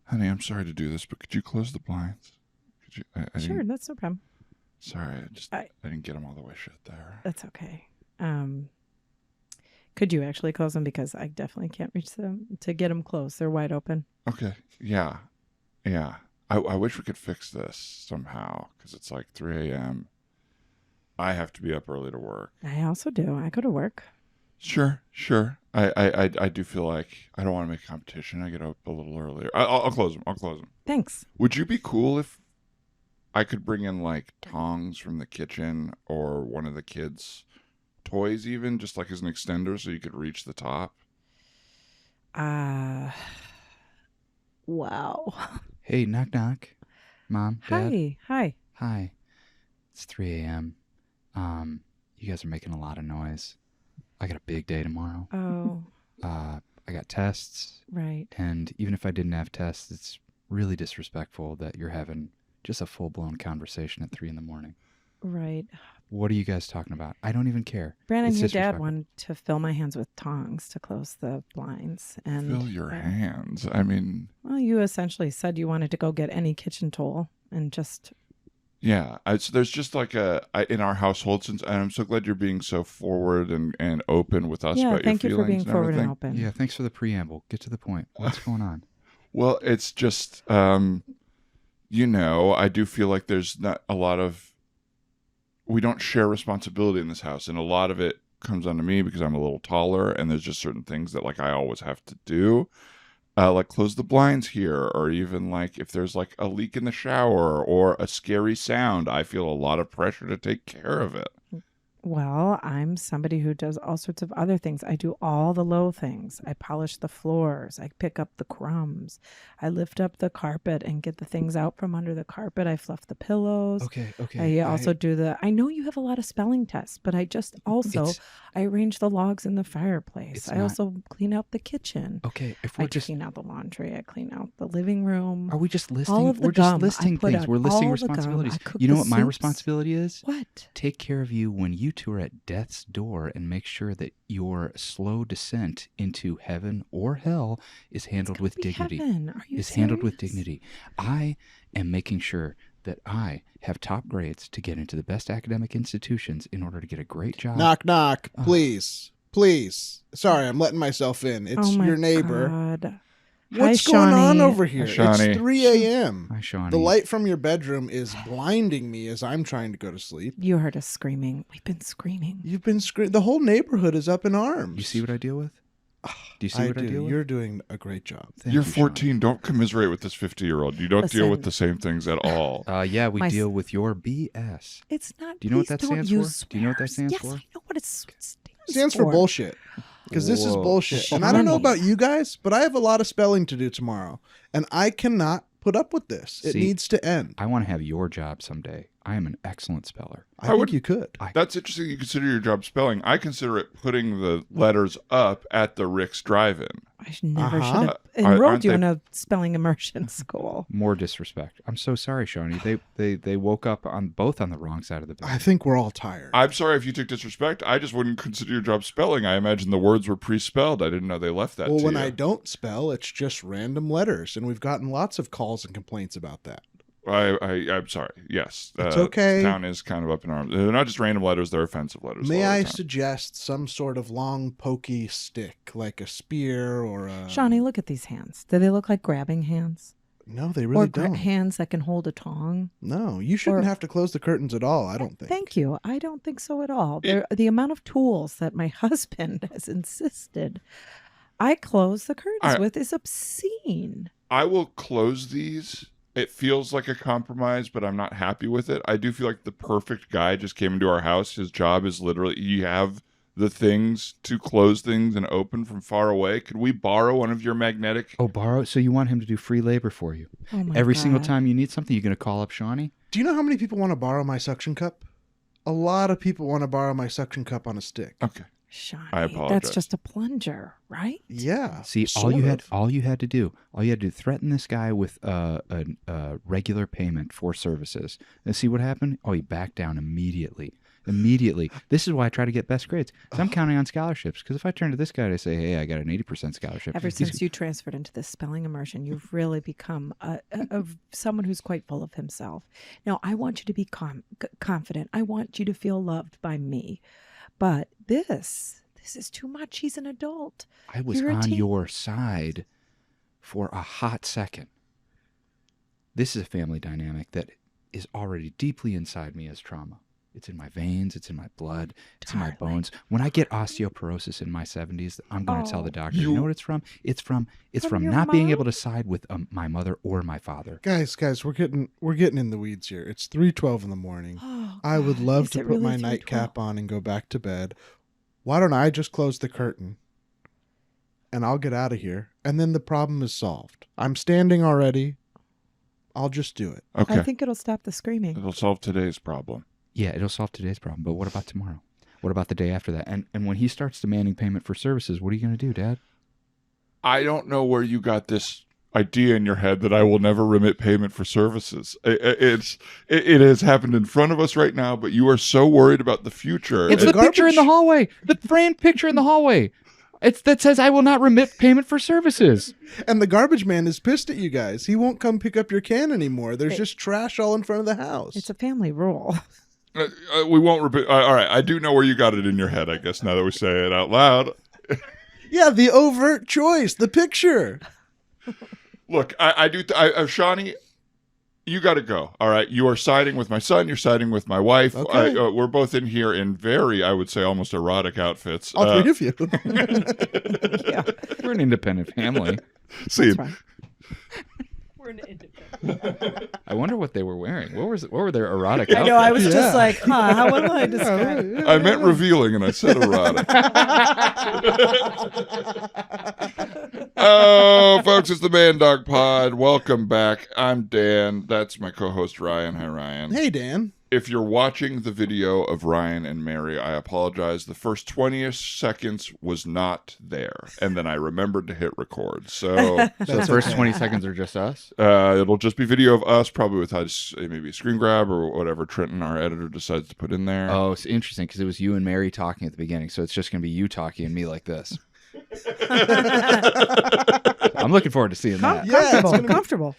Honey, I'm sorry to do this, but could you close the blinds? Could you? Sure, that's no problem. Sorry, I didn't get them all the way shut there. That's okay. Could you actually close them? Because I definitely can't reach them to get them closed. They're wide open. Okay. Yeah. I wish we could fix this somehow because it's like 3 a.m. I have to be up early to work. I also do. I go to work. Sure. I do feel like I don't want to make competition. I get up a little earlier. I'll close them. Thanks. Would you be cool if I could bring in like tongs from the kitchen or one of the kids' toys even, just like as an extender so you could reach the top? Wow. Hey, knock knock. Mom, Dad. Hi. It's 3 a.m. You guys are making a lot of noise. I got a big day tomorrow. Oh. I got tests. Right. And even if I didn't have tests, it's really disrespectful that you're having just a full-blown conversation at 3 a.m. Right. What are you guys talking about? I don't even care. Brandon, It's your dad disrespectful. wanted to fill my hands with tongs to close the blinds. And Fill your hands. I mean... Well, you essentially said you wanted to go get any kitchen tool and just... Yeah. So there's just like in our household, and I'm so glad you're being so forward and open with us about your feelings. Yeah, thank you for being forward and everything. open. Yeah, thanks for the preamble. Get to the point. What's going on? Well, it's just, I do feel like there's not a lot of... We don't share responsibility in this house, and a lot of it comes onto me because I'm a little taller, and there's just certain things that like I always have to do, like close the blinds here, or even like if there's like a leak in the shower or a scary sound, I feel a lot of pressure to take care of it. Well, I'm somebody who does all sorts of other things. I do all the low things. I polish the floors. I pick up the crumbs. I lift up the carpet and get the things out from under the carpet. I fluff the pillows. Okay. I also I know you have a lot of spelling tests, but I just also, I arrange the logs in the fireplace. I also clean out the kitchen. Okay, if I clean out the laundry. I clean out the living room. Are we just listing? All of the We're just gum. listing things. We're listing responsibilities. You know what my responsibility is? What? Take care of you when you two are at death's door and make sure that your slow descent into heaven or hell is handled with dignity. Handled with dignity. I am making sure that I have top grades to get into the best academic institutions in order to get a great job. Knock, knock. Please. Sorry, I'm letting myself in. It's your neighbor. God. What's Hi, going on Shawnee. over here? Hi, Shawnee. It's 3 a.m. Hi, Shawnee. The light from your bedroom is blinding me as I'm trying to go to sleep. You heard us screaming. We've been screaming. You've been screaming. The whole neighborhood is up in arms. You see what I deal with? Do you see what I deal with? You're doing a great job. You're 14. Don't commiserate with this 50-year-old. You don't deal with the same things at all. Yeah, we deal with your BS. It's not. Do you know what that stands for? Do you know what that stands yes, for? I know what it stands It stands for bullshit. Because this is bullshit. And I don't know about you guys, but I have a lot of spelling to do tomorrow. And I cannot put up with this. It needs to end. I want to have your job someday. I am an excellent speller. I think you could. That's interesting you consider your job spelling. I consider it putting the letters up at the Rick's Drive-In. I never should have enrolled you in a spelling immersion school. More disrespect. I'm so sorry, Shawnee. They woke up both on the wrong side of the bed. I think we're all tired. I'm sorry if you took disrespect. I just wouldn't consider your job spelling. I imagine the words were pre-spelled. I didn't know they left that Well, to when you. I don't spell, it's just random letters. And we've gotten lots of calls and complaints about that. I'm sorry. Yes. It's okay. The town is kind of up in arms. They're not just random letters, they're offensive letters. May I suggest some sort of long, pokey stick, like a spear or a... Shawnee, look at these hands. Do they look like grabbing hands? No, they really don't. Hands that can hold a tong? No, you shouldn't have to close the curtains at all, I don't think. Thank you. I don't think so at all. The amount of tools that my husband has insisted I close the curtains with is obscene. I will close these. It feels like a compromise, but I'm not happy with it. I do feel like the perfect guy just came into our house. His job is literally, you have the things to close things and open from far away. Could we borrow one of your magnetic? Oh, borrow? So you want him to do free labor for you? Oh my Every God. single time you need something, you're going to call up Shawnee? Do you know how many people want to borrow my suction cup? A lot of people want to borrow my suction cup on a stick. Okay. Shawnee, I apologize. that's just a plunger, right? Yeah. See, all you had to do threaten this guy with a regular payment for services. And see what happened? Oh, he backed down immediately. Immediately. This is why I try to get best grades. I'm counting on scholarships. Because if I turn to this guy and I say, hey, I got an 80% scholarship. Ever since you transferred into this spelling immersion, you've really become someone who's quite full of himself. Now, I want you to be confident. I want you to feel loved by me. But this is too much. He's an adult. I was on your side for a hot second. This is a family dynamic that is already deeply inside me as trauma. It's in my veins. It's in my blood. It's in my bones. When I get osteoporosis in my 70s, I'm going to tell the doctor, you know what it's from? It's from not being able to side with my mother or my father. Guys, we're getting in the weeds here. It's 3:12 in the morning. I would love to put my nightcap on and go back to bed. Why don't I just close the curtain and I'll get out of here, and then the problem is solved. I'm standing already. I'll just do it. Okay. I think it'll stop the screaming. It'll solve today's problem. Yeah, it'll solve today's problem. But what about tomorrow? What about the day after that? And when he starts demanding payment for services, what are you going to do, Dad? I don't know where you got this idea in your head that I will never remit payment for services. It has happened in front of us right now, but you are so worried about the future. It's the picture in the hallway. The framed picture in the hallway. That says I will not remit payment for services. And the garbage man is pissed at you guys. He won't come pick up your can anymore. There's just trash all in front of the house. It's a family rule. We won't repeat. All right, I do know where you got it in your head, I guess, now that we say it out loud. Yeah, the overt choice, the picture. Look, Shawnee, you got to go. All right, you are siding with my son. You're siding with my wife. Okay. We're both in here in very, I would say, almost erotic outfits. All three of you. Yeah. We're an independent family. See, Right. We're an independent. I wonder what they were wearing. What were their erotic I outfits? know. I was just like, how would I describe it? I meant revealing, and I said erotic. Oh, folks, it's the Man Dog Pod. Welcome back. I'm Dan. That's my co-host, Ryan. Hi, Ryan. Hey, Dan. If you're watching the video of Ryan and Mary, I apologize. The first 20 seconds was not there, and then I remembered to hit record. So So the first 20 seconds are just us? it'll just be video of us, probably with maybe a screen grab or whatever Trenton, our editor, decides to put in there. Oh, it's interesting because it was you and Mary talking at the beginning, so it's just going to be you talking and me like this. I'm looking forward to seeing that. Yeah, it's gonna be- Comfortable.